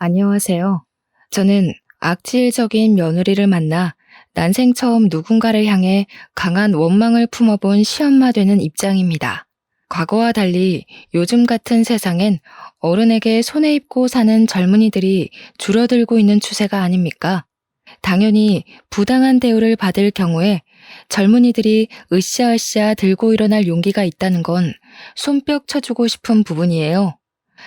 안녕하세요. 저는 악질적인 며느리를 만나 난생 처음 누군가를 향해 강한 원망을 품어본 시엄마 되는 입장입니다. 과거와 달리 요즘 같은 세상엔 어른에게 손에 입고 사는 젊은이들이 줄어들고 있는 추세가 아닙니까? 당연히 부당한 대우를 받을 경우에 젊은이들이 으쌰으쌰 들고 일어날 용기가 있다는 건 손뼉 쳐주고 싶은 부분이에요.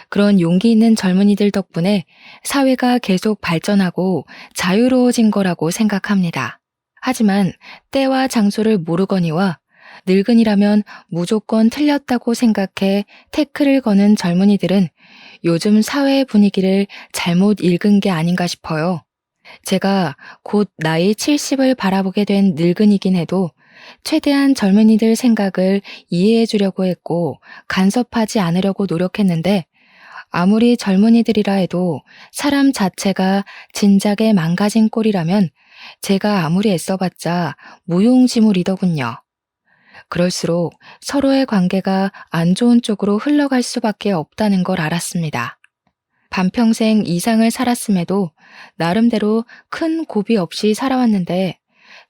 그런 용기 있는 젊은이들 덕분에 사회가 계속 발전하고 자유로워진 거라고 생각합니다. 하지만 때와 장소를 모르거니와 늙은이라면 무조건 틀렸다고 생각해 태클을 거는 젊은이들은 요즘 사회 분위기를 잘못 읽은 게 아닌가 싶어요. 제가 곧 나이 70을 바라보게 된 늙은이긴 해도 최대한 젊은이들 생각을 이해해 주려고 했고 간섭하지 않으려고 노력했는데 아무리 젊은이들이라 해도 사람 자체가 진작에 망가진 꼴이라면 제가 아무리 애써봤자 무용지물이더군요. 그럴수록 서로의 관계가 안 좋은 쪽으로 흘러갈 수밖에 없다는 걸 알았습니다. 반평생 이상을 살았음에도 나름대로 큰 고비 없이 살아왔는데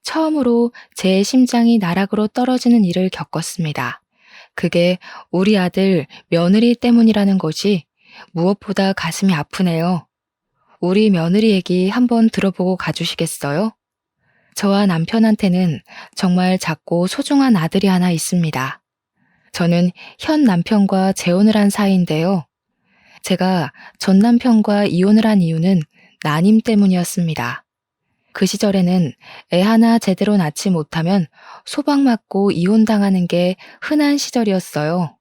처음으로 제 심장이 나락으로 떨어지는 일을 겪었습니다. 그게 우리 아들 며느리 때문이라는 것이 무엇보다 가슴이 아프네요. 우리 며느리 얘기 한번 들어보고 가주시겠어요? 저와 남편한테는 정말 작고 소중한 아들이 하나 있습니다. 저는 현 남편과 재혼을 한 사이인데요. 제가 전 남편과 이혼을 한 이유는 난임 때문이었습니다. 그 시절에는 애 하나 제대로 낳지 못하면 소박 맞고 이혼당하는 게 흔한 시절이었어요.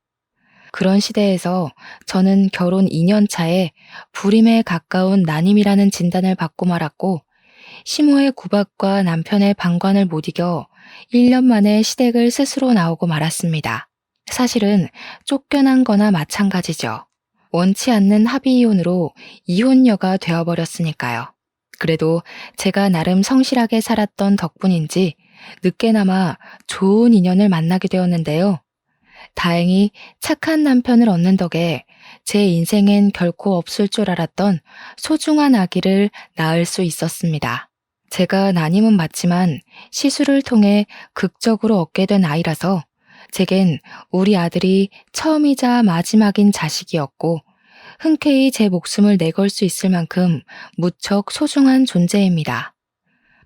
그런 시대에서 저는 결혼 2년 차에 불임에 가까운 난임이라는 진단을 받고 말았고, 시모의 구박과 남편의 방관을 못 이겨 1년 만에 시댁을 스스로 나오고 말았습니다. 사실은 쫓겨난 거나 마찬가지죠. 원치 않는 합의 이혼으로 이혼녀가 되어버렸으니까요. 그래도 제가 나름 성실하게 살았던 덕분인지 늦게나마 좋은 인연을 만나게 되었는데요. 다행히 착한 남편을 얻는 덕에 제 인생엔 결코 없을 줄 알았던 소중한 아기를 낳을 수 있었습니다. 제가 난임은 맞지만 시술을 통해 극적으로 얻게 된 아이라서 제겐 우리 아들이 처음이자 마지막인 자식이었고 흔쾌히 제 목숨을 내걸 수 있을 만큼 무척 소중한 존재입니다.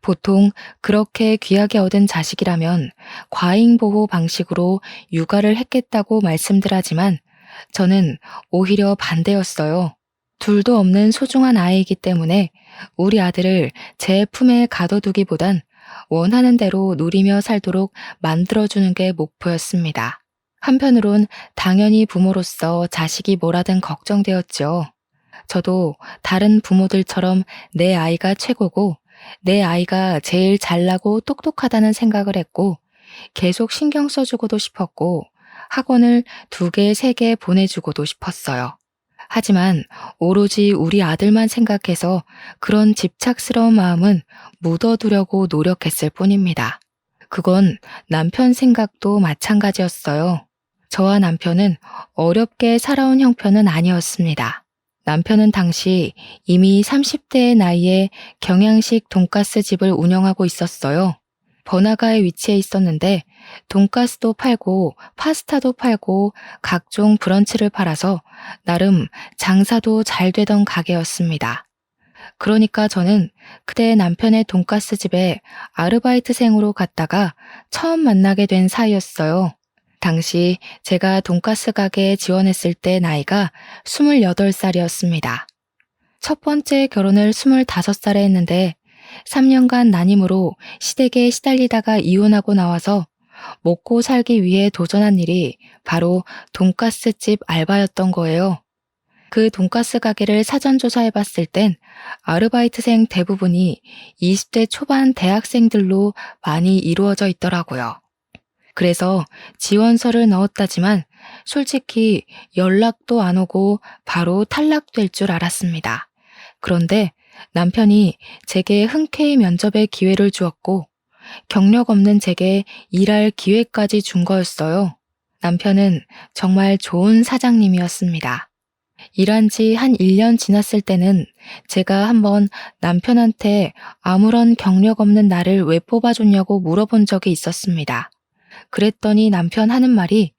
보통 그렇게 귀하게 얻은 자식이라면 과잉보호 방식으로 육아를 했겠다고 말씀들 하지만 저는 오히려 반대였어요. 둘도 없는 소중한 아이이기 때문에 우리 아들을 제 품에 가둬두기보단 원하는 대로 누리며 살도록 만들어주는 게 목표였습니다. 한편으론 당연히 부모로서 자식이 뭐라든 걱정되었죠. 저도 다른 부모들처럼 내 아이가 최고고 내 아이가 제일 잘나고 똑똑하다는 생각을 했고 계속 신경 써주고도 싶었고 학원을 2개, 3개 보내주고도 싶었어요. 하지만 오로지 우리 아들만 생각해서 그런 집착스러운 마음은 묻어두려고 노력했을 뿐입니다. 그건 남편 생각도 마찬가지였어요. 저와 남편은 어렵게 살아온 형편은 아니었습니다. 남편은 당시 이미 30대의 나이에 경양식 돈가스 집을 운영하고 있었어요. 번화가에 위치해 있었는데 돈가스도 팔고 파스타도 팔고 각종 브런치를 팔아서 나름 장사도 잘 되던 가게였습니다. 그러니까 저는 그때 남편의 돈가스 집에 아르바이트생으로 갔다가 처음 만나게 된 사이였어요. 당시 제가 돈가스 가게에 지원했을 때 나이가 28살이었습니다. 첫 번째 결혼을 25살에 했는데 3년간 난임으로 시댁에 시달리다가 이혼하고 나와서 먹고 살기 위해 도전한 일이 바로 돈가스집 알바였던 거예요. 그 돈가스 가게를 사전조사해 봤을 땐 아르바이트생 대부분이 20대 초반 대학생들로 많이 이루어져 있더라고요. 그래서 지원서를 넣었다지만 솔직히 연락도 안 오고 바로 탈락될 줄 알았습니다. 그런데 남편이 제게 흔쾌히 면접의 기회를 주었고 경력 없는 제게 일할 기회까지 준 거였어요. 남편은 정말 좋은 사장님이었습니다. 일한 지 한 1년 지났을 때는 제가 한번 남편한테 아무런 경력 없는 나를 왜 뽑아줬냐고 물어본 적이 있었습니다. 그랬더니 남편 하는 말이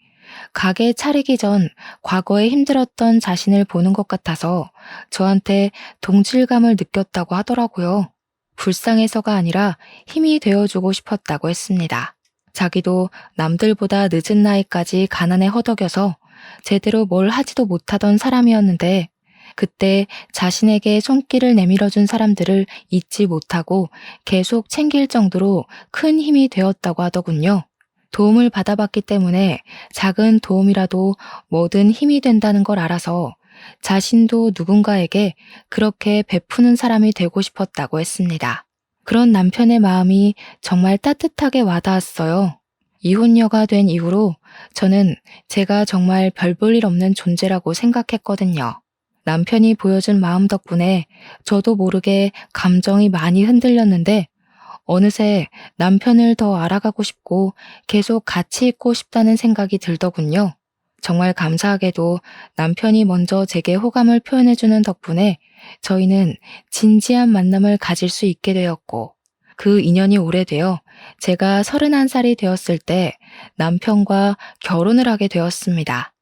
가게 차리기 전 과거에 힘들었던 자신을 보는 것 같아서 저한테 동질감을 느꼈다고 하더라고요. 불쌍해서가 아니라 힘이 되어주고 싶었다고 했습니다. 자기도 남들보다 늦은 나이까지 가난에 허덕여서 제대로 뭘 하지도 못하던 사람이었는데 그때 자신에게 손길을 내밀어준 사람들을 잊지 못하고 계속 챙길 정도로 큰 힘이 되었다고 하더군요. 도움을 받아봤기 때문에 작은 도움이라도 뭐든 힘이 된다는 걸 알아서 자신도 누군가에게 그렇게 베푸는 사람이 되고 싶었다고 했습니다. 그런 남편의 마음이 정말 따뜻하게 와닿았어요. 이혼녀가 된 이후로 저는 제가 정말 별 볼 일 없는 존재라고 생각했거든요. 남편이 보여준 마음 덕분에 저도 모르게 감정이 많이 흔들렸는데 어느새 남편을 더 알아가고 싶고 계속 같이 있고 싶다는 생각이 들더군요. 정말 감사하게도 남편이 먼저 제게 호감을 표현해주는 덕분에 저희는 진지한 만남을 가질 수 있게 되었고 그 인연이 오래되어 제가 31살이 되었을 때 남편과 결혼을 하게 되었습니다.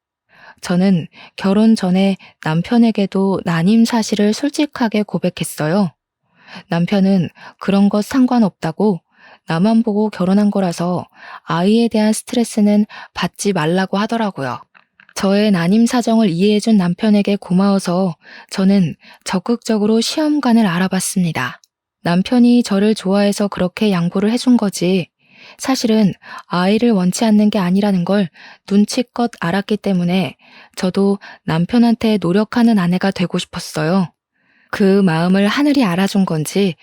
저는 결혼 전에 남편에게도 난임 사실을 솔직하게 고백했어요. 남편은 그런 것 상관없다고 나만 보고 결혼한 거라서 아이에 대한 스트레스는 받지 말라고 하더라고요. 저의 난임 사정을 이해해준 남편에게 고마워서 저는 적극적으로 시험관을 알아봤습니다. 남편이 저를 좋아해서 그렇게 양보를 해준 거지. 사실은 아이를 원치 않는 게 아니라는 걸 눈치껏 알았기 때문에 저도 남편한테 노력하는 아내가 되고 싶었어요. 그 마음을 하늘이 알아준 건지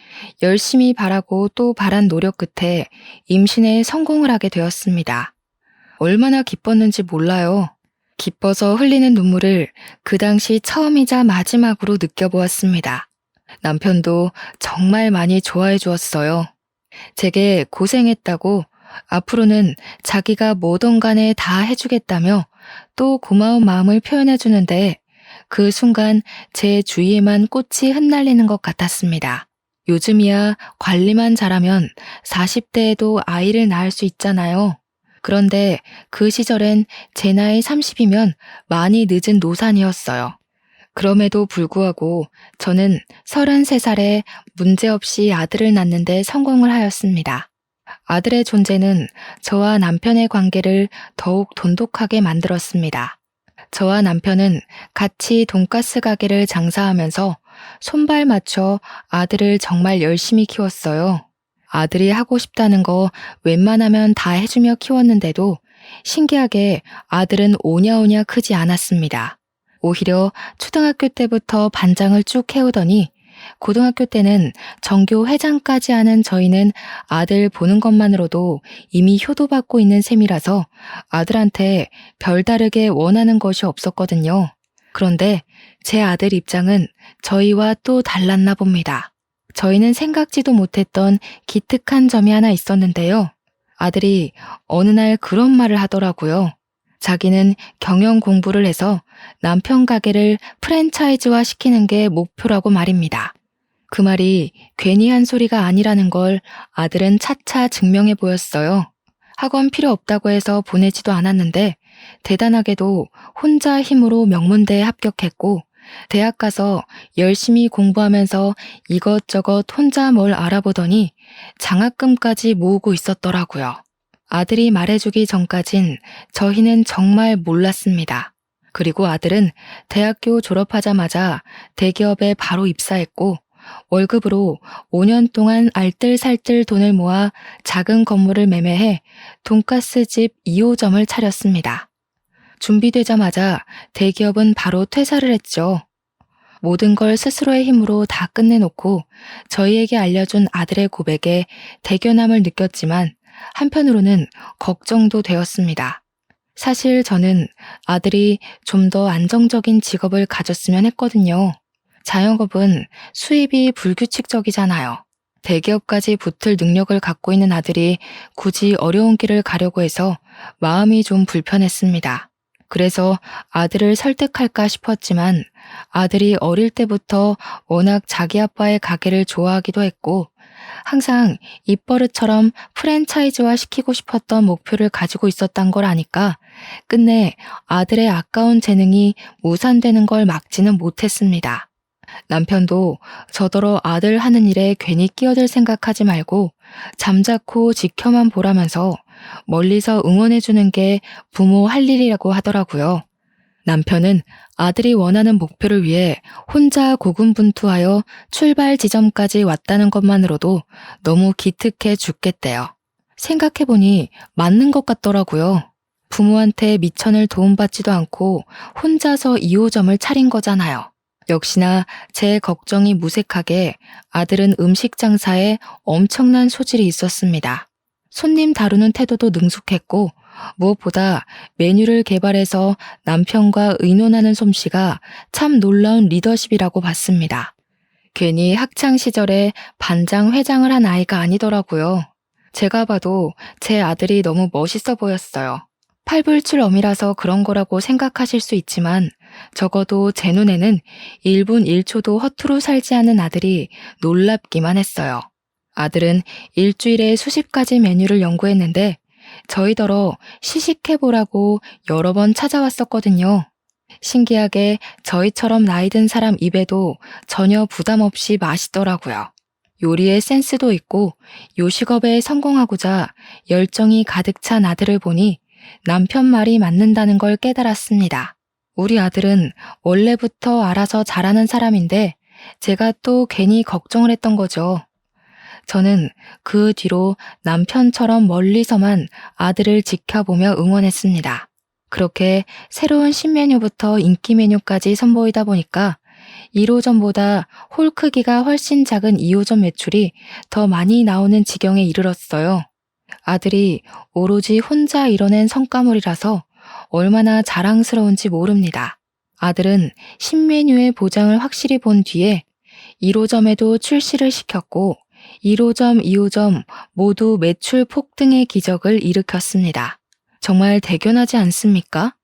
열심히 바라고 또 바란 노력 끝에 임신에 성공을 하게 되었습니다. 얼마나 기뻤는지 몰라요. 기뻐서 흘리는 눈물을 그 당시 처음이자 마지막으로 느껴보았습니다. 남편도 정말 많이 좋아해 주었어요. 제게 고생했다고 앞으로는 자기가 뭐든 간에 다 해주겠다며 또 고마운 마음을 표현해 주는데 그 순간 제 주위에만 꽃이 흩날리는 것 같았습니다. 요즘이야 관리만 잘하면 40대에도 아이를 낳을 수 있잖아요. 그런데 그 시절엔 제 나이 30이면 많이 늦은 노산이었어요. 그럼에도 불구하고 저는 33살에 문제없이 아들을 낳는데 성공을 하였습니다. 아들의 존재는 저와 남편의 관계를 더욱 돈독하게 만들었습니다. 저와 남편은 같이 돈가스 가게를 장사하면서 손발 맞춰 아들을 정말 열심히 키웠어요. 아들이 하고 싶다는 거 웬만하면 다 해주며 키웠는데도 신기하게 아들은 오냐오냐 크지 않았습니다. 오히려 초등학교 때부터 반장을 쭉 해오더니 고등학교 때는 전교 회장까지 하는 저희는 아들 보는 것만으로도 이미 효도받고 있는 셈이라서 아들한테 별다르게 원하는 것이 없었거든요. 그런데 제 아들 입장은 저희와 또 달랐나 봅니다. 저희는 생각지도 못했던 기특한 점이 하나 있었는데요. 아들이 어느 날 그런 말을 하더라고요. 자기는 경영 공부를 해서 남편 가게를 프랜차이즈화 시키는 게 목표라고 말입니다. 그 말이 괜히 한 소리가 아니라는 걸 아들은 차차 증명해 보였어요. 학원 필요 없다고 해서 보내지도 않았는데 대단하게도 혼자 힘으로 명문대에 합격했고 대학 가서 열심히 공부하면서 이것저것 혼자 뭘 알아보더니 장학금까지 모으고 있었더라고요. 아들이 말해주기 전까진 저희는 정말 몰랐습니다. 그리고 아들은 대학교 졸업하자마자 대기업에 바로 입사했고 월급으로 5년 동안 알뜰살뜰 돈을 모아 작은 건물을 매매해 돈가스집 2호점을 차렸습니다. 준비되자마자 대기업은 바로 퇴사를 했죠. 모든 걸 스스로의 힘으로 다 끝내놓고 저희에게 알려준 아들의 고백에 대견함을 느꼈지만 한편으로는 걱정도 되었습니다. 사실 저는 아들이 좀 더 안정적인 직업을 가졌으면 했거든요. 자영업은 수입이 불규칙적이잖아요. 대기업까지 붙을 능력을 갖고 있는 아들이 굳이 어려운 길을 가려고 해서 마음이 좀 불편했습니다. 그래서 아들을 설득할까 싶었지만 아들이 어릴 때부터 워낙 자기 아빠의 가게를 좋아하기도 했고 항상 입버릇처럼 프랜차이즈화 시키고 싶었던 목표를 가지고 있었단 걸 아니까 끝내 아들의 아까운 재능이 무산되는 걸 막지는 못했습니다. 남편도 저더러 아들 하는 일에 괜히 끼어들 생각하지 말고 잠자코 지켜만 보라면서 멀리서 응원해주는 게 부모 할 일이라고 하더라고요. 남편은 아들이 원하는 목표를 위해 혼자 고군분투하여 출발 지점까지 왔다는 것만으로도 너무 기특해 죽겠대요. 생각해보니 맞는 것 같더라고요. 부모한테 미천을 도움받지도 않고 혼자서 2호점을 차린 거잖아요. 역시나 제 걱정이 무색하게 아들은 음식 장사에 엄청난 소질이 있었습니다. 손님 다루는 태도도 능숙했고 무엇보다 메뉴를 개발해서 남편과 의논하는 솜씨가 참 놀라운 리더십이라고 봤습니다. 괜히 학창 시절에 반장 회장을 한 아이가 아니더라고요. 제가 봐도 제 아들이 너무 멋있어 보였어요. 팔불출엄이라서 그런 거라고 생각하실 수 있지만 적어도 제 눈에는 1분 1초도 허투루 살지 않은 아들이 놀랍기만 했어요. 아들은 일주일에 수십 가지 메뉴를 연구했는데 저희더러 시식해보라고 여러 번 찾아왔었거든요. 신기하게 저희처럼 나이 든 사람 입에도 전혀 부담 없이 맛있더라고요. 요리에 센스도 있고 요식업에 성공하고자 열정이 가득 찬 아들을 보니 남편 말이 맞는다는 걸 깨달았습니다. 우리 아들은 원래부터 알아서 잘하는 사람인데 제가 또 괜히 걱정을 했던 거죠. 저는 그 뒤로 남편처럼 멀리서만 아들을 지켜보며 응원했습니다. 그렇게 새로운 신메뉴부터 인기 메뉴까지 선보이다 보니까 1호점보다 홀 크기가 훨씬 작은 2호점 매출이 더 많이 나오는 지경에 이르렀어요. 아들이 오로지 혼자 이뤄낸 성과물이라서 얼마나 자랑스러운지 모릅니다. 아들은 신메뉴의 보장을 확실히 본 뒤에 1호점에도 출시를 시켰고 1호점, 2호점 모두 매출 폭등의 기적을 일으켰습니다. 정말 대견하지 않습니까?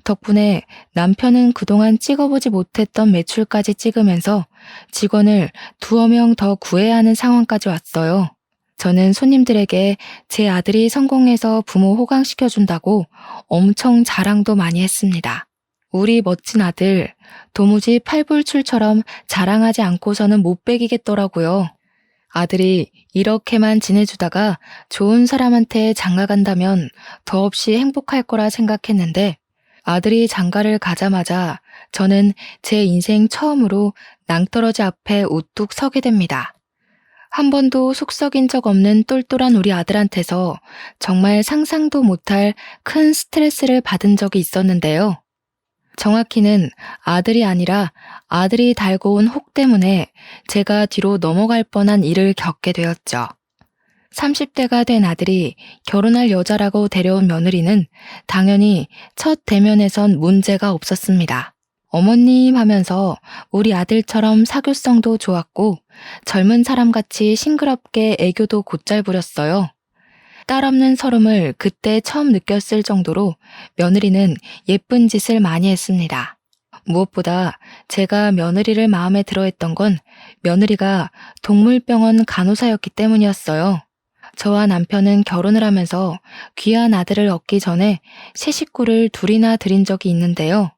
덕분에 남편은 그동안 찍어보지 못했던 매출까지 찍으면서 직원을 2명 더 구해야 하는 상황까지 왔어요. 저는 손님들에게 제 아들이 성공해서 부모 호강시켜준다고 엄청 자랑도 많이 했습니다. 우리 멋진 아들, 도무지 팔불출처럼 자랑하지 않고서는 못 배기겠더라고요. 아들이 이렇게만 지내주다가 좋은 사람한테 장가간다면 더없이 행복할 거라 생각했는데 아들이 장가를 가자마자 저는 제 인생 처음으로 낭떠러지 앞에 우뚝 서게 됩니다. 한 번도 속 썩인 적 없는 똘똘한 우리 아들한테서 정말 상상도 못할 큰 스트레스를 받은 적이 있었는데요. 정확히는 아들이 아니라 아들이 달고 온 혹 때문에 제가 뒤로 넘어갈 뻔한 일을 겪게 되었죠. 30대가 된 아들이 결혼할 여자라고 데려온 며느리는 당연히 첫 대면에선 문제가 없었습니다. 어머님 하면서 우리 아들처럼 사교성도 좋았고 젊은 사람같이 싱그럽게 애교도 곧잘 부렸어요. 딸 없는 서름을 그때 처음 느꼈을 정도로 며느리는 예쁜 짓을 많이 했습니다. 무엇보다 제가 며느리를 마음에 들어했던 건 며느리가 동물병원 간호사였기 때문이었어요. 저와 남편은 결혼을 하면서 귀한 아들을 얻기 전에 새 식구를 둘이나 들인 적이 있는데요.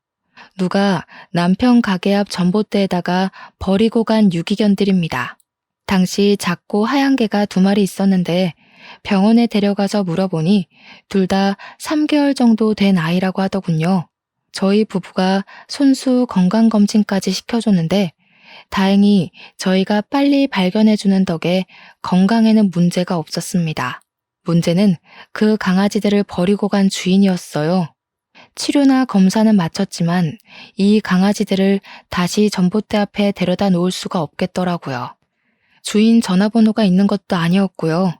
누가 남편 가게 앞 전봇대에다가 버리고 간 유기견들입니다. 당시 작고 하얀 개가 2마리 있었는데 병원에 데려가서 물어보니 둘 다 3개월 정도 된 아이라고 하더군요. 저희 부부가 손수 건강검진까지 시켜줬는데 다행히 저희가 빨리 발견해주는 덕에 건강에는 문제가 없었습니다. 문제는 그 강아지들을 버리고 간 주인이었어요. 치료나 검사는 마쳤지만 이 강아지들을 다시 전봇대 앞에 데려다 놓을 수가 없겠더라고요. 주인 전화번호가 있는 것도 아니었고요.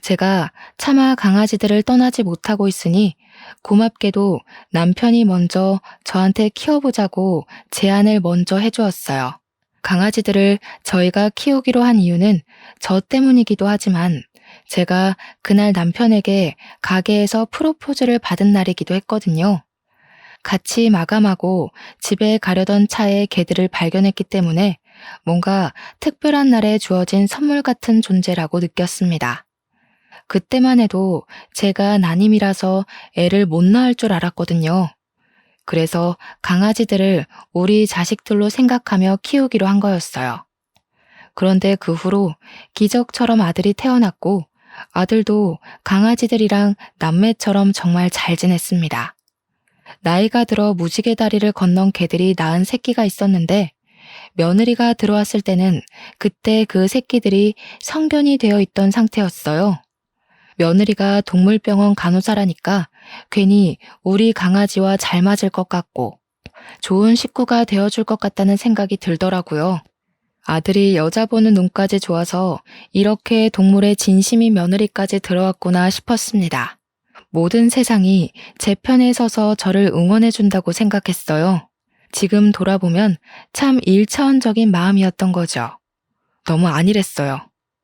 제가 차마 강아지들을 떠나지 못하고 있으니 고맙게도 남편이 먼저 저한테 키워보자고 제안을 먼저 해주었어요. 강아지들을 저희가 키우기로 한 이유는 저 때문이기도 하지만 제가 그날 남편에게 가게에서 프로포즈를 받은 날이기도 했거든요. 같이 마감하고 집에 가려던 차에 개들을 발견했기 때문에 뭔가 특별한 날에 주어진 선물 같은 존재라고 느꼈습니다. 그때만 해도 제가 난임이라서 애를 못 낳을 줄 알았거든요. 그래서 강아지들을 우리 자식들로 생각하며 키우기로 한 거였어요. 그런데 그 후로 기적처럼 아들이 태어났고 아들도 강아지들이랑 남매처럼 정말 잘 지냈습니다. 나이가 들어 무지개 다리를 건넌 개들이 낳은 새끼가 있었는데 며느리가 들어왔을 때는 그때 그 새끼들이 성견이 되어 있던 상태였어요. 며느리가 동물병원 간호사라니까 괜히 우리 강아지와 잘 맞을 것 같고 좋은 식구가 되어줄 것 같다는 생각이 들더라고요. 아들이 여자 보는 눈까지 좋아서 이렇게 동물의 진심인 며느리까지 들어왔구나 싶었습니다. 모든 세상이 제 편에 서서 저를 응원해준다고 생각했어요. 지금 돌아보면 참 일차원적인 마음이었던 거죠. 너무 안일했어요.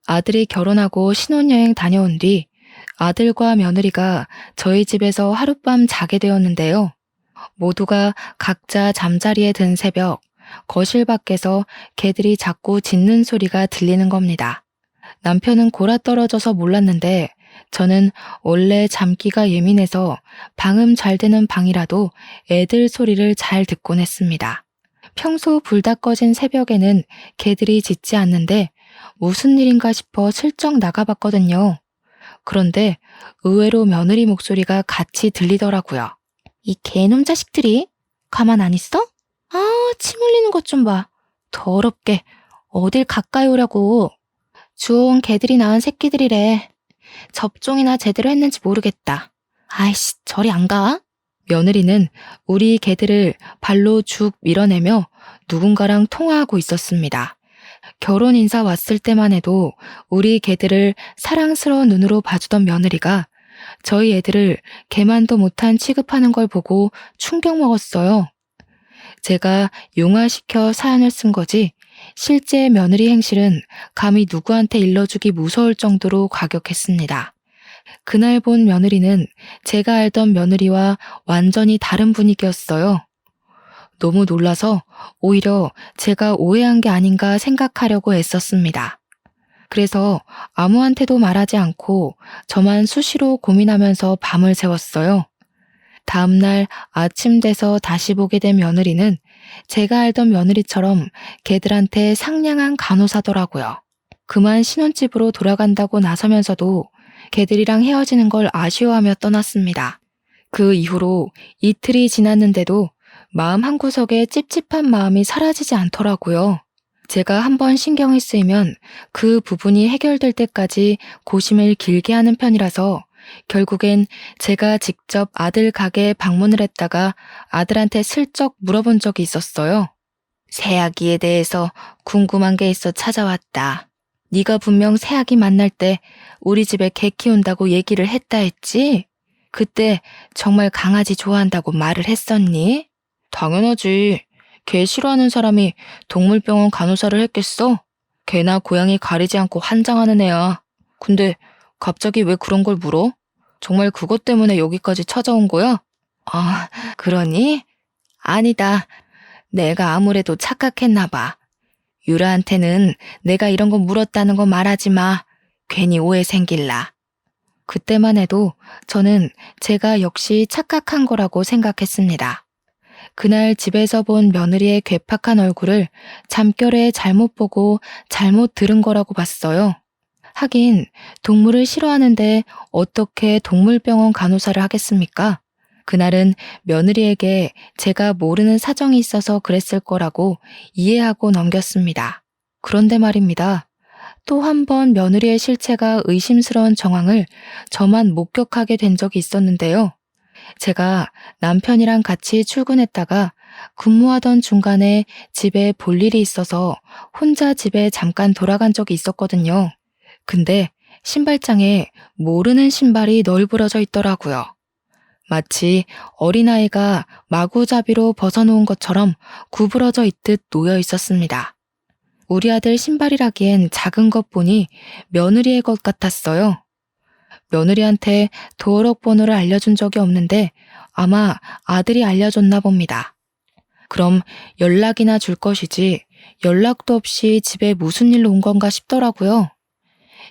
아들이 결혼하고 신혼여행 다녀온 뒤 아들과 며느리가 저희 집에서 하룻밤 자게 되었는데요. 모두가 각자 잠자리에 든 새벽, 거실 밖에서 개들이 자꾸 짖는 소리가 들리는 겁니다. 남편은 골아떨어져서 몰랐는데 저는 원래 잠기가 예민해서 방음 잘 되는 방이라도 애들 소리를 잘 듣곤 했습니다. 평소 불 다 꺼진 새벽에는 개들이 짖지 않는데 무슨 일인가 싶어 슬쩍 나가봤거든요. 그런데 의외로 며느리 목소리가 같이 들리더라고요. 이 개놈 자식들이 가만 안 있어? 침 흘리는 것 좀 봐. 더럽게 어딜 가까이 오려고. 주워온 개들이 낳은 새끼들이래. 접종이나 제대로 했는지 모르겠다. 아이씨, 저리 안 가? 며느리는 우리 개들을 발로 죽 밀어내며 누군가랑 통화하고 있었습니다. 결혼 인사 왔을 때만 해도 우리 개들을 사랑스러운 눈으로 봐주던 며느리가 저희 애들을 개만도 못한 취급하는 걸 보고 충격 먹었어요. 제가 용화시켜 사연을 쓴 거지 실제 며느리 행실은 감히 누구한테 일러주기 무서울 정도로 과격했습니다. 그날 본 며느리는 제가 알던 며느리와 완전히 다른 분위기였어요. 너무 놀라서 오히려 제가 오해한 게 아닌가 생각하려고 애썼습니다. 그래서 아무한테도 말하지 않고 저만 수시로 고민하면서 밤을 새웠어요. 다음날 아침 돼서 다시 보게 된 며느리는 제가 알던 며느리처럼 개들한테 상냥한 간호사더라고요. 그만 신혼집으로 돌아간다고 나서면서도 개들이랑 헤어지는 걸 아쉬워하며 떠났습니다. 그 이후로 이틀이 지났는데도 마음 한구석에 찝찝한 마음이 사라지지 않더라고요. 제가 한번 신경이 쓰이면 그 부분이 해결될 때까지 고심을 길게 하는 편이라서 결국엔 제가 직접 아들 가게에 방문을 했다가 아들한테 슬쩍 물어본 적이 있었어요. 새아기에 대해서 궁금한 게 있어 찾아왔다. 네가 분명 새아기 만날 때 우리 집에 개 키운다고 얘기를 했다 했지? 그때 정말 강아지 좋아한다고 말을 했었니? 당연하지. 개 싫어하는 사람이 동물병원 간호사를 했겠어? 개나 고양이 가리지 않고 환장하는 애야. 근데 갑자기 왜 그런 걸 물어? 정말 그것 때문에 여기까지 찾아온 거야? 아, 그러니? 아니다. 내가 아무래도 착각했나 봐. 유라한테는 내가 이런 거 물었다는 거 말하지 마. 괜히 오해 생길라. 그때만 해도 저는 제가 역시 착각한 거라고 생각했습니다. 그날 집에서 본 며느리의 괴팍한 얼굴을 잠결에 잘못 보고 잘못 들은 거라고 봤어요. 하긴 동물을 싫어하는데 어떻게 동물병원 간호사를 하겠습니까? 그날은 며느리에게 제가 모르는 사정이 있어서 그랬을 거라고 이해하고 넘겼습니다. 그런데 말입니다. 또 한 번 며느리의 실체가 의심스러운 정황을 저만 목격하게 된 적이 있었는데요. 제가 남편이랑 같이 출근했다가 근무하던 중간에 집에 볼 일이 있어서 혼자 집에 잠깐 돌아간 적이 있었거든요. 근데 신발장에 모르는 신발이 널브러져 있더라고요. 마치 어린아이가 마구잡이로 벗어놓은 것처럼 구부러져 있듯 놓여 있었습니다. 우리 아들 신발이라기엔 작은 것 보니 며느리의 것 같았어요. 며느리한테 도어록 번호를 알려준 적이 없는데 아마 아들이 알려줬나 봅니다. 그럼 연락이나 줄 것이지 연락도 없이 집에 무슨 일로 온 건가 싶더라고요.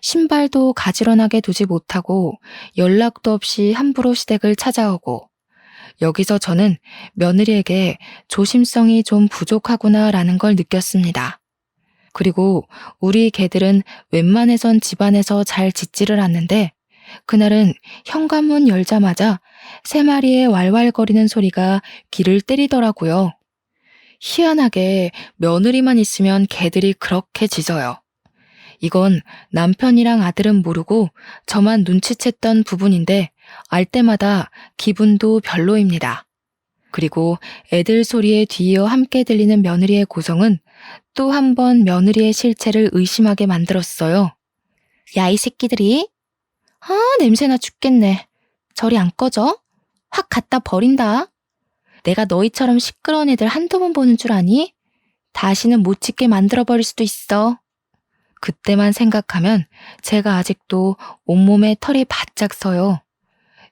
신발도 가지런하게 두지 못하고 연락도 없이 함부로 시댁을 찾아오고 여기서 저는 며느리에게 조심성이 좀 부족하구나라는 걸 느꼈습니다. 그리고 우리 개들은 웬만해선 집안에서 잘 짖지를 않는데 그날은 현관문 열자마자 3마리의 왈왈거리는 소리가 귀를 때리더라고요. 희한하게 며느리만 있으면 개들이 그렇게 짖어요. 이건 남편이랑 아들은 모르고 저만 눈치챘던 부분인데 알 때마다 기분도 별로입니다. 그리고 애들 소리에 뒤이어 함께 들리는 며느리의 고성은 또 한 번 며느리의 실체를 의심하게 만들었어요. 야, 이 새끼들이. 냄새나 죽겠네. 저리 안 꺼져? 확 갖다 버린다. 내가 너희처럼 시끄러운 애들 한두 번 보는 줄 아니? 다시는 못 짖게 만들어버릴 수도 있어. 그때만 생각하면 제가 아직도 온몸에 털이 바짝 서요.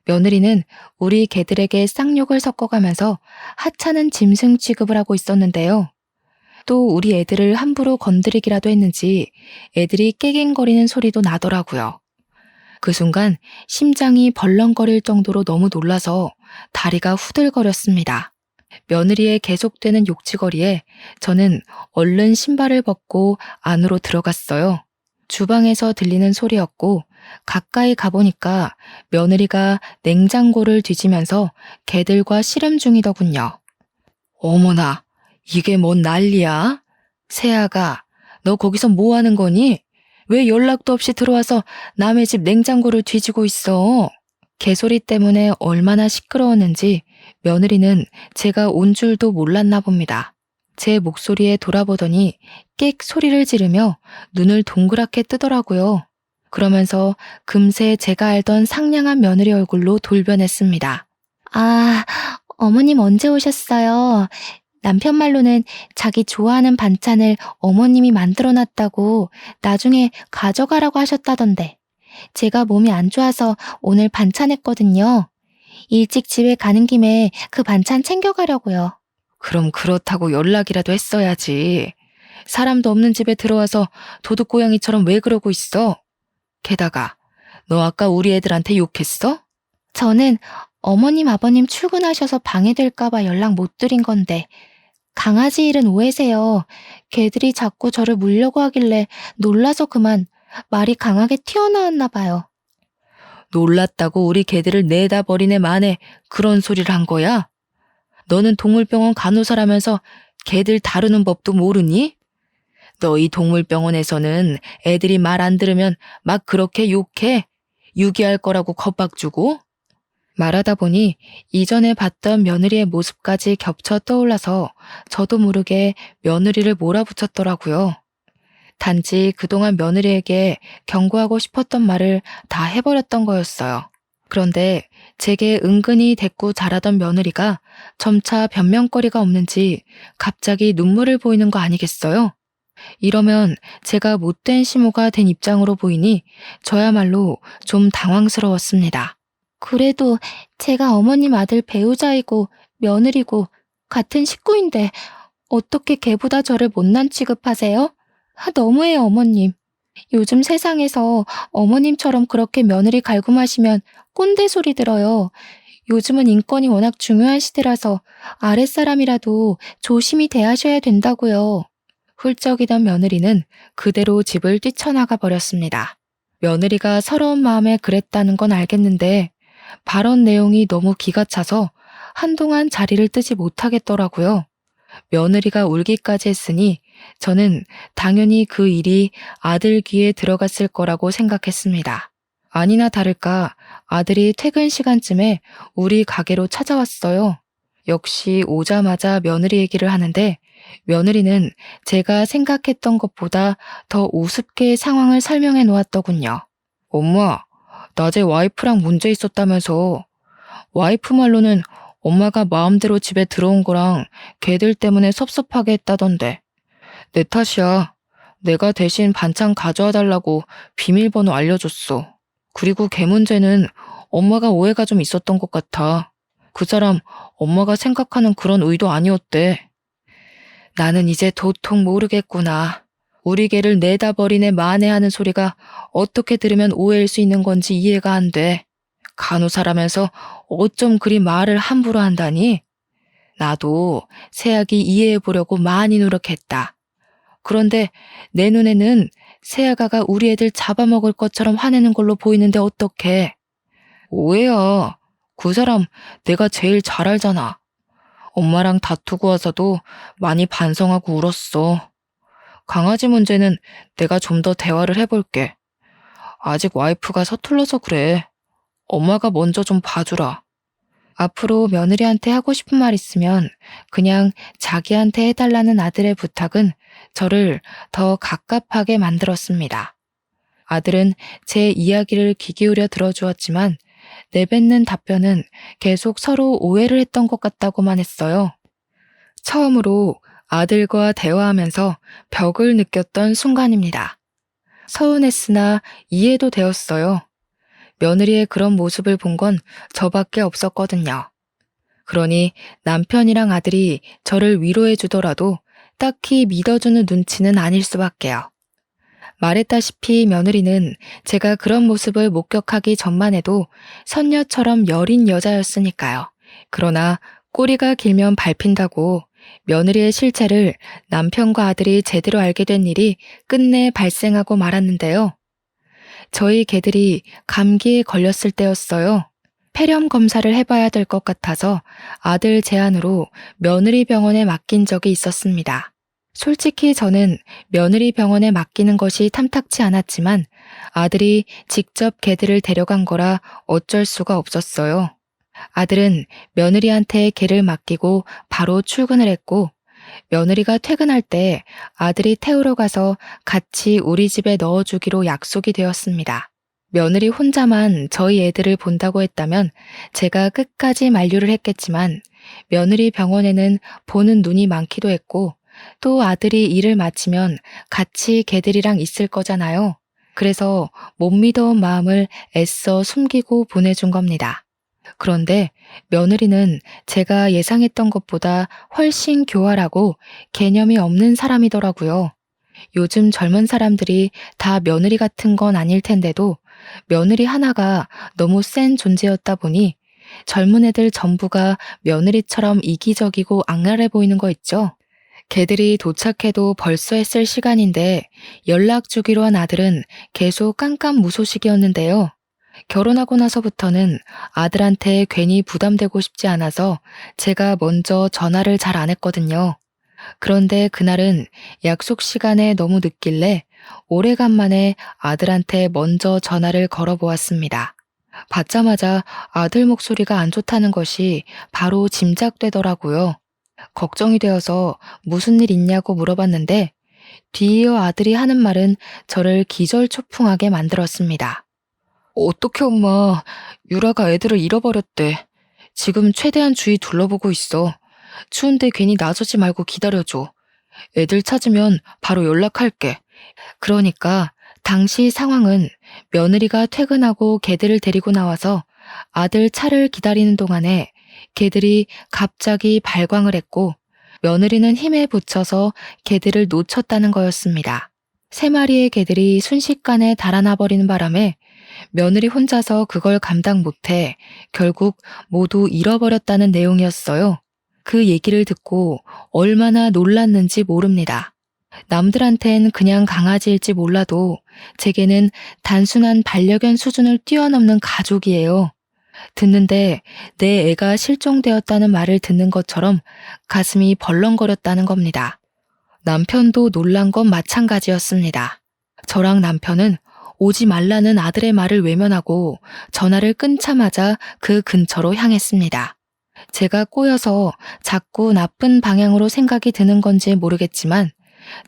며느리는 우리 개들에게 쌍욕을 섞어가면서 하찮은 짐승 취급을 하고 있었는데요. 또 우리 애들을 함부로 건드리기라도 했는지 애들이 깨갱거리는 소리도 나더라고요. 그 순간 심장이 벌렁거릴 정도로 너무 놀라서 다리가 후들거렸습니다. 며느리의 계속되는 욕지거리에 저는 얼른 신발을 벗고 안으로 들어갔어요. 주방에서 들리는 소리였고 가까이 가보니까 며느리가 냉장고를 뒤지면서 개들과 씨름 중이더군요. 어머나, 이게 뭔 난리야? 새아가, 너 거기서 뭐 하는 거니? 왜 연락도 없이 들어와서 남의 집 냉장고를 뒤지고 있어? 개소리 때문에 얼마나 시끄러웠는지 며느리는 제가 온 줄도 몰랐나 봅니다. 제 목소리에 돌아보더니 끽 소리를 지르며 눈을 동그랗게 뜨더라고요. 그러면서 금세 제가 알던 상냥한 며느리 얼굴로 돌변했습니다. 아, 어머님 언제 오셨어요? 남편 말로는 자기 좋아하는 반찬을 어머님이 만들어놨다고 나중에 가져가라고 하셨다던데. 제가 몸이 안 좋아서 오늘 반찬했거든요. 일찍 집에 가는 김에 그 반찬 챙겨가려고요. 그럼 그렇다고 연락이라도 했어야지. 사람도 없는 집에 들어와서 도둑고양이처럼 왜 그러고 있어? 게다가 너 아까 우리 애들한테 욕했어? 저는 어머님 아버님 출근하셔서 방해될까봐 연락 못 드린 건데 강아지 일은 오해세요. 개들이 자꾸 저를 물려고 하길래 놀라서 그만 말이 강하게 튀어나왔나 봐요. 놀랐다고 우리 개들을 내다 버린 애 만에 그런 소리를 한 거야? 너는 동물병원 간호사라면서 개들 다루는 법도 모르니? 너희 동물병원에서는 애들이 말 안 들으면 막 그렇게 욕해? 유기할 거라고 겁박 주고? 말하다 보니 이전에 봤던 며느리의 모습까지 겹쳐 떠올라서 저도 모르게 며느리를 몰아붙였더라고요. 단지 그동안 며느리에게 경고하고 싶었던 말을 다 해버렸던 거였어요. 그런데 제게 은근히 대꾸 잘하던 며느리가 점차 변명거리가 없는지 갑자기 눈물을 보이는 거 아니겠어요? 이러면 제가 못된 시모가 된 입장으로 보이니 저야말로 좀 당황스러웠습니다. 그래도 제가 어머님 아들 배우자이고 며느리고 같은 식구인데 어떻게 걔보다 저를 못난 취급하세요? 너무해요, 어머님. 요즘 세상에서 어머님처럼 그렇게 며느리 갈굼하시면 꼰대 소리 들어요. 요즘은 인권이 워낙 중요한 시대라서 아랫사람이라도 조심히 대하셔야 된다고요. 훌쩍이던 며느리는 그대로 집을 뛰쳐나가 버렸습니다. 며느리가 서러운 마음에 그랬다는 건 알겠는데 발언 내용이 너무 기가 차서 한동안 자리를 뜨지 못하겠더라고요. 며느리가 울기까지 했으니 저는 당연히 그 일이 아들 귀에 들어갔을 거라고 생각했습니다. 아니나 다를까 아들이 퇴근 시간쯤에 우리 가게로 찾아왔어요. 역시 오자마자 며느리 얘기를 하는데 며느리는 제가 생각했던 것보다 더 우습게 상황을 설명해 놓았더군요. 엄마, 낮에 와이프랑 문제 있었다면서. 와이프 말로는 엄마가 마음대로 집에 들어온 거랑 걔들 때문에 섭섭하게 했다던데. 내 탓이야. 내가 대신 반찬 가져와 달라고 비밀번호 알려줬어. 그리고 걔 문제는 엄마가 오해가 좀 있었던 것 같아. 그 사람 엄마가 생각하는 그런 의도 아니었대. 나는 이제 도통 모르겠구나. 우리 개를 내다 버리네 만회하는 소리가 어떻게 들으면 오해일 수 있는 건지 이해가 안 돼. 간호사라면서 어쩜 그리 말을 함부로 한다니? 나도 새아기 이해해 보려고 많이 노력했다. 그런데 내 눈에는 새아가가 우리 애들 잡아먹을 것처럼 화내는 걸로 보이는데 어떡해. 오해야. 그 사람 내가 제일 잘 알잖아. 엄마랑 다투고 와서도 많이 반성하고 울었어. 강아지 문제는 내가 좀 더 대화를 해볼게. 아직 와이프가 서툴러서 그래. 엄마가 먼저 좀 봐주라. 앞으로 며느리한테 하고 싶은 말 있으면 그냥 자기한테 해달라는 아들의 부탁은 저를 더 갑갑하게 만들었습니다. 아들은 제 이야기를 귀 기울여 들어주었지만 내뱉는 답변은 계속 서로 오해를 했던 것 같다고만 했어요. 처음으로 아들과 대화하면서 벽을 느꼈던 순간입니다. 서운했으나 이해도 되었어요. 며느리의 그런 모습을 본 건 저밖에 없었거든요. 그러니 남편이랑 아들이 저를 위로해 주더라도 딱히 믿어주는 눈치는 아닐 수밖에요. 말했다시피 며느리는 제가 그런 모습을 목격하기 전만 해도 선녀처럼 여린 여자였으니까요. 그러나 꼬리가 길면 밟힌다고 며느리의 실체를 남편과 아들이 제대로 알게 된 일이 끝내 발생하고 말았는데요. 저희 개들이 감기에 걸렸을 때였어요. 폐렴 검사를 해봐야 될 것 같아서 아들 제안으로 며느리 병원에 맡긴 적이 있었습니다. 솔직히 저는 며느리 병원에 맡기는 것이 탐탁치 않았지만 아들이 직접 개들을 데려간 거라 어쩔 수가 없었어요. 아들은 며느리한테 개를 맡기고 바로 출근을 했고 며느리가 퇴근할 때 아들이 태우러 가서 같이 우리 집에 넣어주기로 약속이 되었습니다. 며느리 혼자만 저희 애들을 본다고 했다면 제가 끝까지 만류를 했겠지만 며느리 병원에는 보는 눈이 많기도 했고 또 아들이 일을 마치면 같이 개들이랑 있을 거잖아요. 그래서 못 믿어온 마음을 애써 숨기고 보내준 겁니다. 그런데 며느리는 제가 예상했던 것보다 훨씬 교활하고 개념이 없는 사람이더라고요. 요즘 젊은 사람들이 다 며느리 같은 건 아닐 텐데도 며느리 하나가 너무 센 존재였다 보니 젊은 애들 전부가 며느리처럼 이기적이고 악랄해 보이는 거 있죠? 개들이 도착해도 벌써 했을 시간인데 연락 주기로 한 아들은 계속 깜깜무소식이었는데요. 결혼하고 나서부터는 아들한테 괜히 부담되고 싶지 않아서 제가 먼저 전화를 잘 안 했거든요. 그런데 그날은 약속 시간에 너무 늦길래 오래간만에 아들한테 먼저 전화를 걸어보았습니다. 받자마자 아들 목소리가 안 좋다는 것이 바로 짐작되더라고요. 걱정이 되어서 무슨 일 있냐고 물어봤는데 뒤이어 아들이 하는 말은 저를 기절초풍하게 만들었습니다. 어떡해 엄마, 유라가 애들을 잃어버렸대. 지금 최대한 주위 둘러보고 있어. 추운데 괜히 나서지 말고 기다려줘. 애들 찾으면 바로 연락할게. 그러니까 당시 상황은 며느리가 퇴근하고 개들을 데리고 나와서 아들 차를 기다리는 동안에 개들이 갑자기 발광을 했고 며느리는 힘에 부쳐서 개들을 놓쳤다는 거였습니다. 3마리의 개들이 순식간에 달아나 버리는 바람에 며느리 혼자서 그걸 감당 못해 결국 모두 잃어버렸다는 내용이었어요. 그 얘기를 듣고 얼마나 놀랐는지 모릅니다. 남들한텐 그냥 강아지일지 몰라도 제게는 단순한 반려견 수준을 뛰어넘는 가족이에요. 듣는데 내 애가 실종되었다는 말을 듣는 것처럼 가슴이 벌렁거렸다는 겁니다. 남편도 놀란 건 마찬가지였습니다. 저랑 남편은 오지 말라는 아들의 말을 외면하고 전화를 끊자마자 그 근처로 향했습니다. 제가 꼬여서 자꾸 나쁜 방향으로 생각이 드는 건지 모르겠지만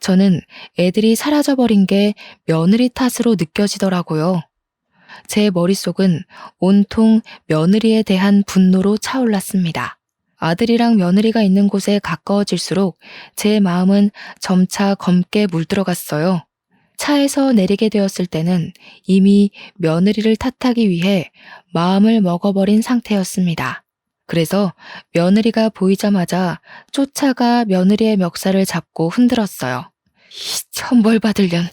저는 애들이 사라져버린 게 며느리 탓으로 느껴지더라고요. 제 머릿속은 온통 며느리에 대한 분노로 차올랐습니다. 아들이랑 며느리가 있는 곳에 가까워질수록 제 마음은 점차 검게 물들어갔어요. 차에서 내리게 되었을 때는 이미 며느리를 탓하기 위해 마음을 먹어버린 상태였습니다. 그래서 며느리가 보이자마자 쫓아가 며느리의 멱살을 잡고 흔들었어요. 이 천벌 받으련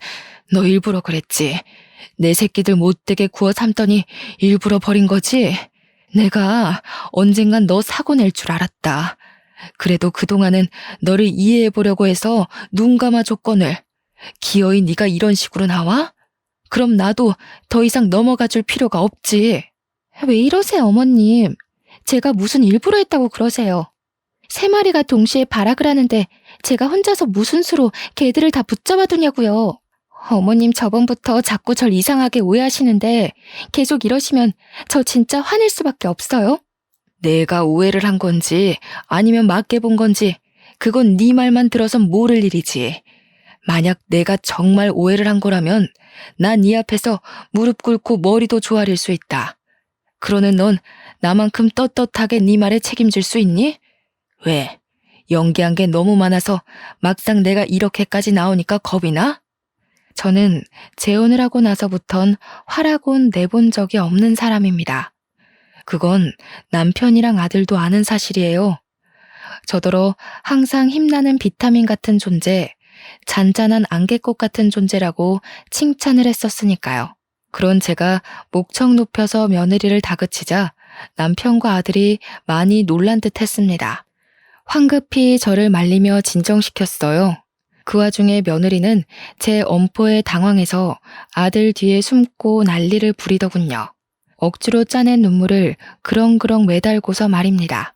너 일부러 그랬지. 내 새끼들 못되게 구워 삼더니 일부러 버린 거지? 내가 언젠간 너 사고 낼 줄 알았다. 그래도 그동안은 너를 이해해보려고 해서 눈 감아 줬거늘. 기어이 네가 이런 식으로 나와? 그럼 나도 더 이상 넘어가 줄 필요가 없지. 왜 이러세요, 어머님? 제가 무슨 일부러 했다고 그러세요. 세 마리가 동시에 발악을 하는데 제가 혼자서 무슨 수로 개들을 다 붙잡아 두냐고요. 어머님 저번부터 자꾸 절 이상하게 오해하시는데 계속 이러시면 저 진짜 화낼 수밖에 없어요. 내가 오해를 한 건지 아니면 맞게 본 건지 그건 네 말만 들어선 모를 일이지. 만약 내가 정말 오해를 한 거라면 난 네 앞에서 무릎 꿇고 머리도 조아릴 수 있다. 그러는 넌 나만큼 떳떳하게 네 말에 책임질 수 있니? 왜? 연기한 게 너무 많아서 막상 내가 이렇게까지 나오니까 겁이 나? 저는 재혼을 하고 나서부턴 화라곤 내본 적이 없는 사람입니다. 그건 남편이랑 아들도 아는 사실이에요. 저더러 항상 힘나는 비타민 같은 존재, 잔잔한 안개꽃 같은 존재라고 칭찬을 했었으니까요. 그런 제가 목청 높여서 며느리를 다그치자 남편과 아들이 많이 놀란 듯 했습니다. 황급히 저를 말리며 진정시켰어요. 그 와중에 며느리는 제 엄포에 당황해서 아들 뒤에 숨고 난리를 부리더군요. 억지로 짜낸 눈물을 그렁그렁 매달고서 말입니다.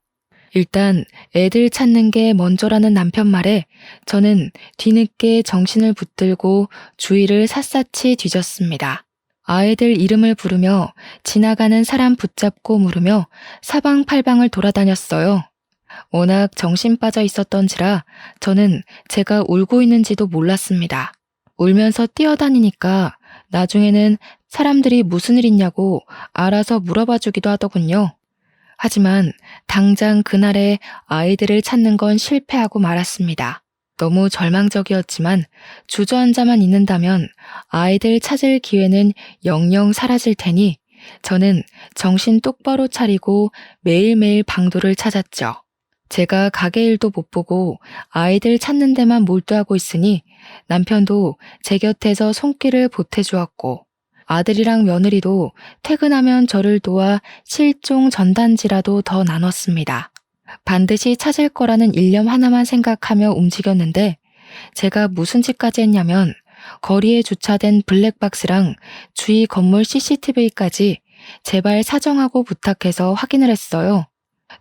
일단 애들 찾는 게 먼저라는 남편 말에 저는 뒤늦게 정신을 붙들고 주위를 샅샅이 뒤졌습니다. 아이들 이름을 부르며 지나가는 사람 붙잡고 물으며 사방팔방을 돌아다녔어요. 워낙 정신 빠져 있었던지라 저는 제가 울고 있는지도 몰랐습니다. 울면서 뛰어다니니까 나중에는 사람들이 무슨 일 있냐고 알아서 물어봐 주기도 하더군요. 하지만 당장 그날에 아이들을 찾는 건 실패하고 말았습니다. 너무 절망적이었지만 주저앉아만 있는다면 아이들 찾을 기회는 영영 사라질 테니 저는 정신 똑바로 차리고 매일매일 방도를 찾았죠. 제가 가게 일도 못 보고 아이들 찾는 데만 몰두하고 있으니 남편도 제 곁에서 손길을 보태주었고 아들이랑 며느리도 퇴근하면 저를 도와 실종 전단지라도 더 나눴습니다. 반드시 찾을 거라는 일념 하나만 생각하며 움직였는데 제가 무슨 짓까지 했냐면 거리에 주차된 블랙박스랑 주위 건물 CCTV까지 제발 사정하고 부탁해서 확인을 했어요.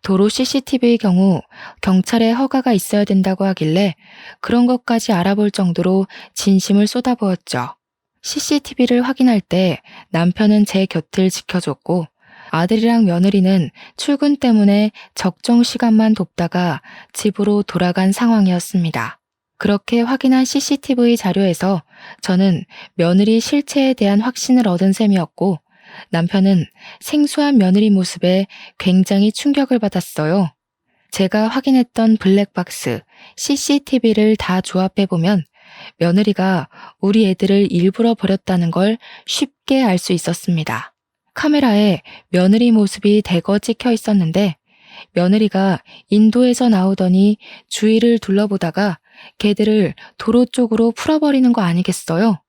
도로 CCTV의 경우 경찰에 허가가 있어야 된다고 하길래 그런 것까지 알아볼 정도로 진심을 쏟아부었죠. CCTV를 확인할 때 남편은 제 곁을 지켜줬고 아들이랑 며느리는 출근 때문에 적정 시간만 돕다가 집으로 돌아간 상황이었습니다. 그렇게 확인한 CCTV 자료에서 저는 며느리 실체에 대한 확신을 얻은 셈이었고 남편은 생소한 며느리 모습에 굉장히 충격을 받았어요. 제가 확인했던 블랙박스, CCTV를 다 조합해보면 며느리가 우리 애들을 일부러 버렸다는 걸 쉽게 알 수 있었습니다. 카메라에 며느리 모습이 대거 찍혀 있었는데 며느리가 인도에서 나오더니 주위를 둘러보다가 개들을 도로 쪽으로 풀어버리는 거 아니겠어요?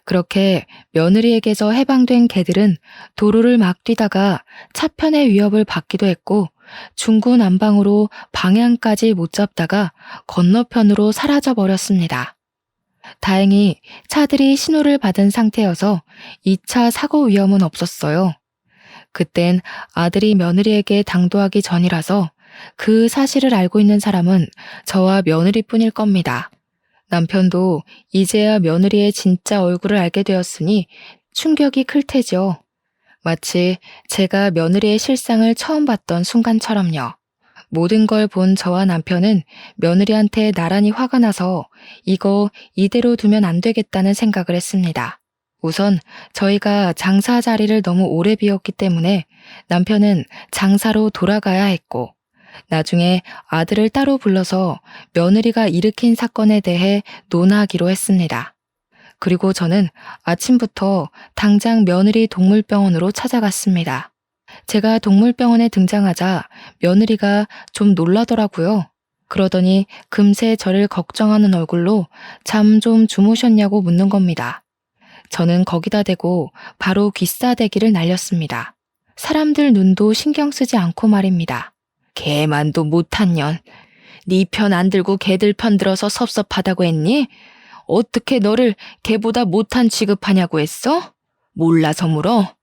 그렇게 며느리에게서 해방된 개들은 도로를 막 뛰다가 차편의 위협을 받기도 했고 중구난방으로 방향까지 못 잡다가 건너편으로 사라져 버렸습니다. 다행히 차들이 신호를 받은 상태여서 2차 사고 위험은 없었어요. 그땐 아들이 며느리에게 당도하기 전이라서 그 사실을 알고 있는 사람은 저와 며느리뿐일 겁니다. 남편도 이제야 며느리의 진짜 얼굴을 알게 되었으니 충격이 클 테죠. 마치 제가 며느리의 실상을 처음 봤던 순간처럼요. 모든 걸 본 저와 남편은 며느리한테 나란히 화가 나서 이거 이대로 두면 안 되겠다는 생각을 했습니다. 우선 저희가 장사 자리를 너무 오래 비웠기 때문에 남편은 장사로 돌아가야 했고 나중에 아들을 따로 불러서 며느리가 일으킨 사건에 대해 논하기로 했습니다. 그리고 저는 아침부터 당장 며느리 동물병원으로 찾아갔습니다. 제가 동물병원에 등장하자 며느리가 좀 놀라더라고요. 그러더니 금세 저를 걱정하는 얼굴로 잠 좀 주무셨냐고 묻는 겁니다. 저는 거기다 대고 바로 귀싸대기를 날렸습니다. 사람들 눈도 신경 쓰지 않고 말입니다. 개만도 못한 년. 네 편 안 들고 개들 편 들어서 섭섭하다고 했니? 어떻게 너를 개보다 못한 취급하냐고 했어? 몰라서 물어?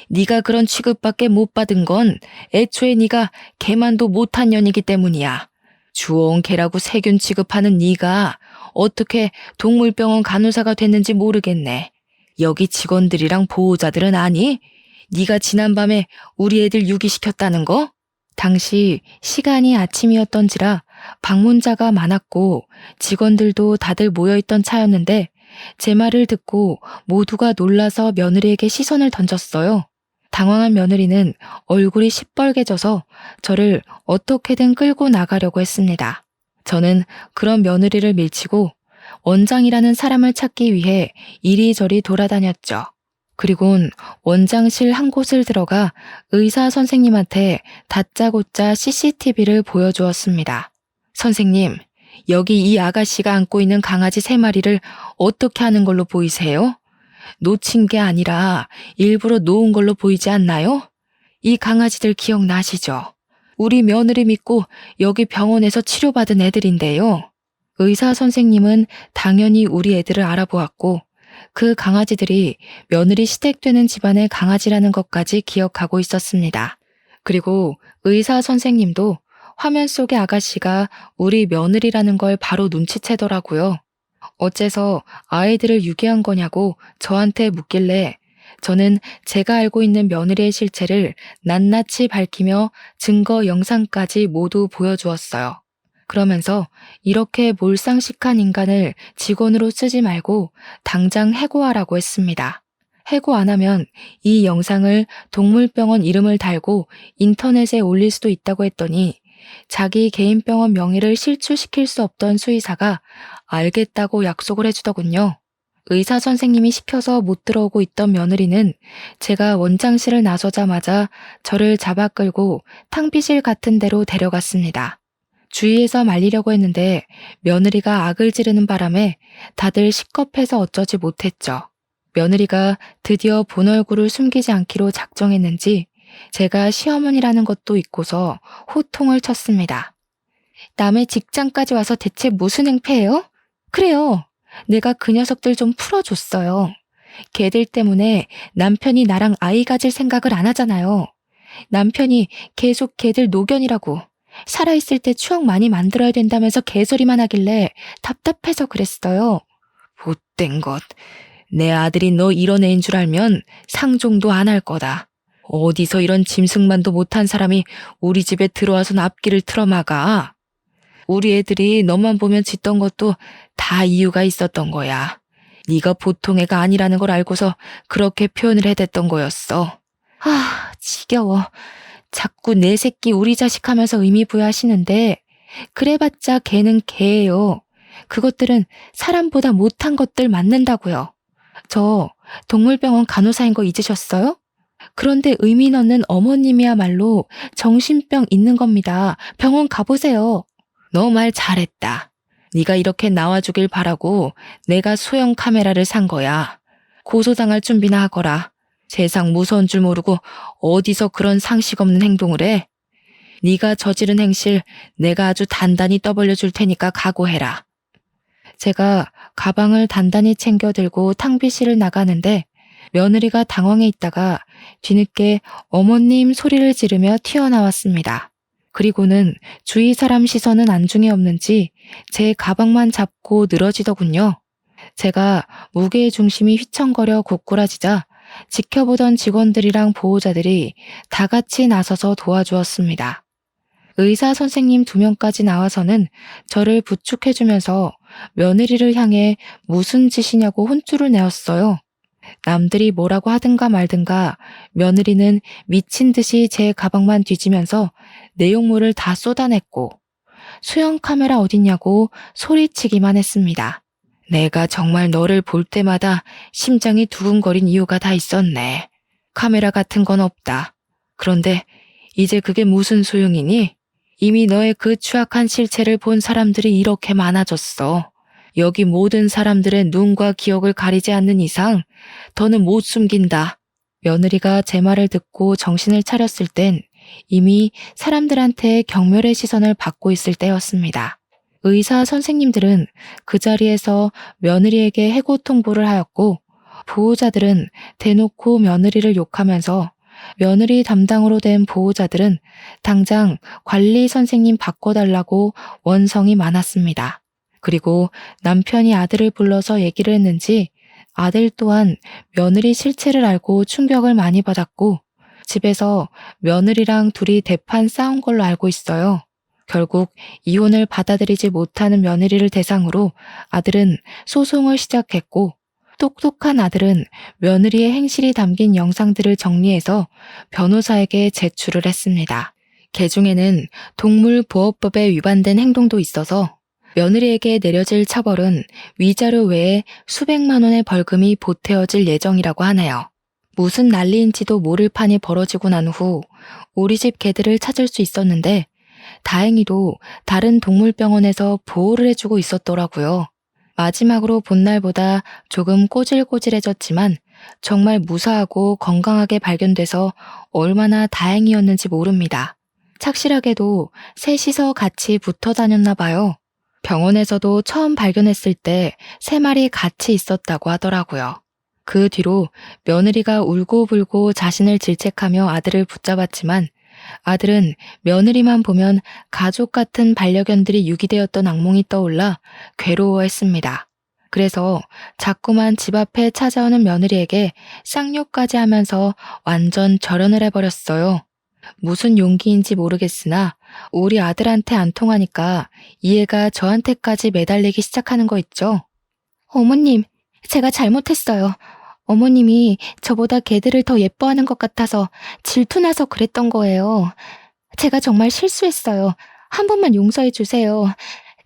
네가 그런 취급밖에 못 받은 건 애초에 네가 개만도 못한 년이기 때문이야. 주워온 개라고 세균 취급하는 네가 어떻게 동물병원 간호사가 됐는지 모르겠네. 여기 직원들이랑 보호자들은 아니? 네가 지난밤에 우리 애들 유기시켰다는 거? 당시 시간이 아침이었던지라 방문자가 많았고 직원들도 다들 모여있던 차였는데 제 말을 듣고 모두가 놀라서 며느리에게 시선을 던졌어요. 당황한 며느리는 얼굴이 시뻘개져서 저를 어떻게든 끌고 나가려고 했습니다. 저는 그런 며느리를 밀치고 원장이라는 사람을 찾기 위해 이리저리 돌아다녔죠. 그리곤 원장실 한 곳을 들어가 의사 선생님한테 다짜고짜 CCTV를 보여주었습니다. 선생님, 여기 이 아가씨가 안고 있는 강아지 3마리를 어떻게 하는 걸로 보이세요? 놓친 게 아니라 일부러 놓은 걸로 보이지 않나요? 이 강아지들 기억나시죠? 우리 며느리 믿고 여기 병원에서 치료받은 애들인데요. 의사 선생님은 당연히 우리 애들을 알아보았고 그 강아지들이 며느리 시댁되는 집안의 강아지라는 것까지 기억하고 있었습니다. 그리고 의사 선생님도 화면 속의 아가씨가 우리 며느리라는 걸 바로 눈치채더라고요. 어째서 아이들을 유기한 거냐고 저한테 묻길래 저는 제가 알고 있는 며느리의 실체를 낱낱이 밝히며 증거 영상까지 모두 보여주었어요. 그러면서 이렇게 몰상식한 인간을 직원으로 쓰지 말고 당장 해고하라고 했습니다. 해고 안 하면 이 영상을 동물병원 이름을 달고 인터넷에 올릴 수도 있다고 했더니 자기 개인 병원 명의를 실추시킬 수 없던 수의사가 알겠다고 약속을 해주더군요. 의사 선생님이 시켜서 못 들어오고 있던 며느리는 제가 원장실을 나서자마자 저를 잡아 끌고 탕비실 같은 데로 데려갔습니다. 주위에서 말리려고 했는데 며느리가 악을 지르는 바람에 다들 식겁해서 어쩌지 못했죠. 며느리가 드디어 본 얼굴을 숨기지 않기로 작정했는지 제가 시어머니라는 것도 잊고서 호통을 쳤습니다. 남의 직장까지 와서 대체 무슨 행패예요? 그래요. 내가 그 녀석들 좀 풀어줬어요. 걔들 때문에 남편이 나랑 아이 가질 생각을 안 하잖아요. 남편이 계속 걔들 노견이라고 살아있을 때 추억 많이 만들어야 된다면서 개소리만 하길래 답답해서 그랬어요. 못된 것. 내 아들이 너 이런 애인 줄 알면 상종도 안 할 거다. 어디서 이런 짐승만도 못한 사람이 우리 집에 들어와서 앞길을 틀어막아. 우리 애들이 너만 보면 짖던 것도 다 이유가 있었던 거야. 네가 보통 애가 아니라는 걸 알고서 그렇게 표현을 해댔던 거였어. 아, 지겨워. 자꾸 내 새끼 우리 자식 하면서 의미 부여하시는데 그래봤자 걔는 걔예요. 그것들은 사람보다 못한 것들 맞는다고요. 저 동물병원 간호사인 거 잊으셨어요? 그런데 의미 넣는 어머님이야말로 정신병 있는 겁니다. 병원 가보세요. 너 말 잘했다. 네가 이렇게 나와주길 바라고 내가 소형 카메라를 산 거야. 고소당할 준비나 하거라. 세상 무서운 줄 모르고 어디서 그런 상식 없는 행동을 해? 네가 저지른 행실 내가 아주 단단히 떠벌려 줄 테니까 각오해라. 제가 가방을 단단히 챙겨 들고 탕비실을 나가는데 며느리가 당황해 있다가 뒤늦게 어머님 소리를 지르며 튀어나왔습니다. 그리고는 주위 사람 시선은 안중에 없는지 제 가방만 잡고 늘어지더군요. 제가 무게의 중심이 휘청거려 고꾸라지자 지켜보던 직원들이랑 보호자들이 다 같이 나서서 도와주었습니다. 의사 선생님 2명까지 나와서는 저를 부축해주면서 며느리를 향해 무슨 짓이냐고 혼쭐을 내었어요. 남들이 뭐라고 하든가 말든가 며느리는 미친 듯이 제 가방만 뒤지면서 내용물을 다 쏟아냈고 수영 카메라 어딨냐고 소리치기만 했습니다. 내가 정말 너를 볼 때마다 심장이 두근거린 이유가 다 있었네. 카메라 같은 건 없다. 그런데 이제 그게 무슨 소용이니? 이미 너의 그 추악한 실체를 본 사람들이 이렇게 많아졌어. 여기 모든 사람들의 눈과 기억을 가리지 않는 이상 더는 못 숨긴다. 며느리가 제 말을 듣고 정신을 차렸을 땐 이미 사람들한테 경멸의 시선을 받고 있을 때였습니다. 의사 선생님들은 그 자리에서 며느리에게 해고 통보를 하였고 보호자들은 대놓고 며느리를 욕하면서 며느리 담당으로 된 보호자들은 당장 관리 선생님 바꿔달라고 원성이 많았습니다. 그리고 남편이 아들을 불러서 얘기를 했는지 아들 또한 며느리 실체를 알고 충격을 많이 받았고 집에서 며느리랑 둘이 대판 싸운 걸로 알고 있어요. 결국 이혼을 받아들이지 못하는 며느리를 대상으로 아들은 소송을 시작했고 똑똑한 아들은 며느리의 행실이 담긴 영상들을 정리해서 변호사에게 제출을 했습니다. 개중에는 동물보호법에 위반된 행동도 있어서 며느리에게 내려질 처벌은 위자료 외에 수백만 원의 벌금이 보태어질 예정이라고 하네요. 무슨 난리인지도 모를 판이 벌어지고 난 후 우리 집 개들을 찾을 수 있었는데 다행히도 다른 동물병원에서 보호를 해주고 있었더라고요. 마지막으로 본 날보다 조금 꼬질꼬질해졌지만 정말 무사하고 건강하게 발견돼서 얼마나 다행이었는지 모릅니다. 착실하게도 셋이서 같이 붙어 다녔나 봐요. 병원에서도 처음 발견했을 때 3마리 같이 있었다고 하더라고요. 그 뒤로 며느리가 울고불고 자신을 질책하며 아들을 붙잡았지만 아들은 며느리만 보면 가족 같은 반려견들이 유기되었던 악몽이 떠올라 괴로워했습니다. 그래서 자꾸만 집 앞에 찾아오는 며느리에게 쌍욕까지 하면서 완전 절연을 해버렸어요. 무슨 용기인지 모르겠으나 우리 아들한테 안 통하니까 이해가 저한테까지 매달리기 시작하는 거 있죠. 어머님, 제가 잘못했어요. 어머님이 저보다 개들을 더 예뻐하는 것 같아서 질투나서 그랬던 거예요. 제가 정말 실수했어요. 한 번만 용서해 주세요.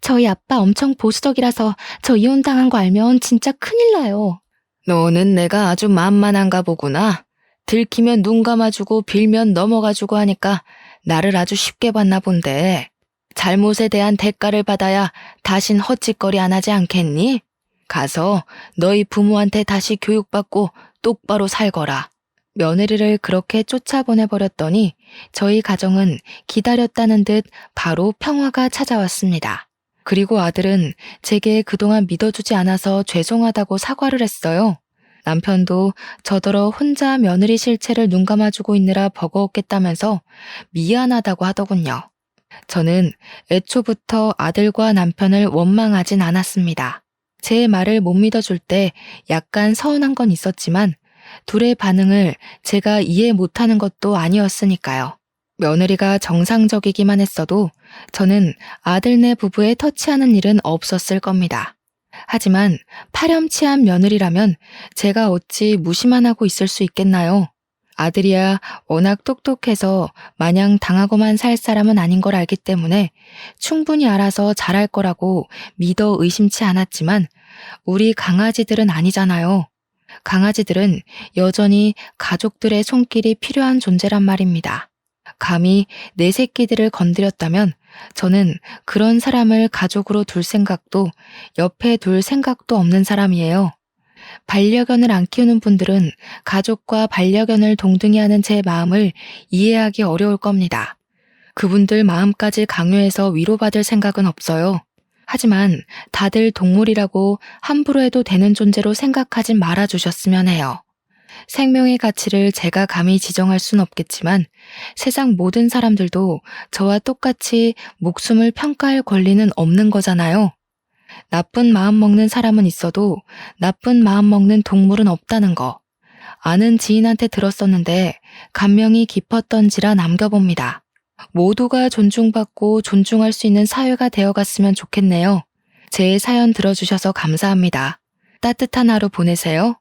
저희 아빠 엄청 보수적이라서 저 이혼당한 거 알면 진짜 큰일 나요. 너는 내가 아주 만만한가 보구나. 들키면 눈 감아주고 빌면 넘어가주고 하니까 나를 아주 쉽게 봤나 본데. 잘못에 대한 대가를 받아야 다신 헛짓거리 안 하지 않겠니? 가서 너희 부모한테 다시 교육받고 똑바로 살거라. 며느리를 그렇게 쫓아보내버렸더니 저희 가정은 기다렸다는 듯 바로 평화가 찾아왔습니다. 그리고 아들은 제게 그동안 믿어주지 않아서 죄송하다고 사과를 했어요. 남편도 저더러 혼자 며느리 실체를 눈감아주고 있느라 버거웠겠다면서 미안하다고 하더군요. 저는 애초부터 아들과 남편을 원망하진 않았습니다. 제 말을 못 믿어줄 때 약간 서운한 건 있었지만 둘의 반응을 제가 이해 못하는 것도 아니었으니까요. 며느리가 정상적이기만 했어도 저는 아들네 부부에 터치하는 일은 없었을 겁니다. 하지만 파렴치한 며느리라면 제가 어찌 무시만 하고 있을 수 있겠나요? 아들이야 워낙 똑똑해서 마냥 당하고만 살 사람은 아닌 걸 알기 때문에 충분히 알아서 잘할 거라고 믿어 의심치 않았지만 우리 강아지들은 아니잖아요. 강아지들은 여전히 가족들의 손길이 필요한 존재란 말입니다. 감히 내 새끼들을 건드렸다면 저는 그런 사람을 가족으로 둘 생각도 옆에 둘 생각도 없는 사람이에요. 반려견을 안 키우는 분들은 가족과 반려견을 동등히 하는 제 마음을 이해하기 어려울 겁니다. 그분들 마음까지 강요해서 위로받을 생각은 없어요. 하지만 다들 동물이라고 함부로 해도 되는 존재로 생각하지 말아주셨으면 해요. 생명의 가치를 제가 감히 지정할 순 없겠지만 세상 모든 사람들도 저와 똑같이 목숨을 평가할 권리는 없는 거잖아요. 나쁜 마음 먹는 사람은 있어도 나쁜 마음 먹는 동물은 없다는 거. 아는 지인한테 들었었는데 감명이 깊었던지라 남겨봅니다. 모두가 존중받고 존중할 수 있는 사회가 되어갔으면 좋겠네요. 제 사연 들어주셔서 감사합니다. 따뜻한 하루 보내세요.